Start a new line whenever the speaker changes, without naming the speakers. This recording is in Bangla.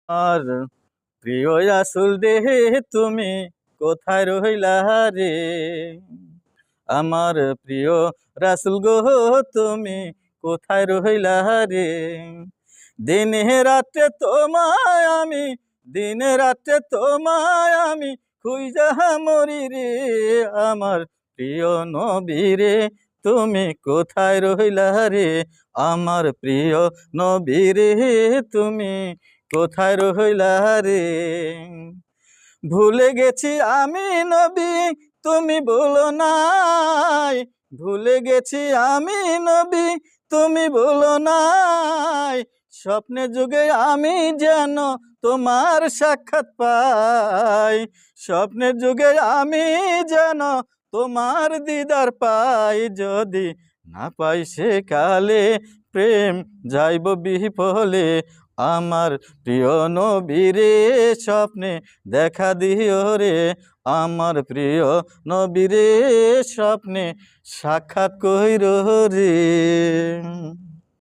আর প্রিয় রাসূল রে তুমি কোথায় রহিলা রে? আমার প্রিয় রাসূল গো তুমি কোথায় রহিলা রে? দিনে রাতে তোমায় আমি, দিনে রাতে তোমায় আমি খুঁজা মরি রে। আমার প্রিয় নবী রে তুমি কোথায় রহিলা রে? আমার প্রিয় নবী রে তুমি কোথায় রহিলা রে? ভুলে গেছি আমি নবী তুমি বলো নাই, ভুলে গেছি আমি নবী তুমি বলো নাই। স্বপ্নে যুগে আমি যেন তোমার সাক্ষাৎ পাই, স্বপ্নের যুগে আমি যেন তোমার দিদার পাই। যদি না পাই সে কালে প্রেম যাইব বিফলে। আমার প্রিয় নবী রে স্বপ্নে দেখা দিও রে। আমার প্রিয় নবী রে স্বপ্নে সাক্ষাৎ কইরো রে।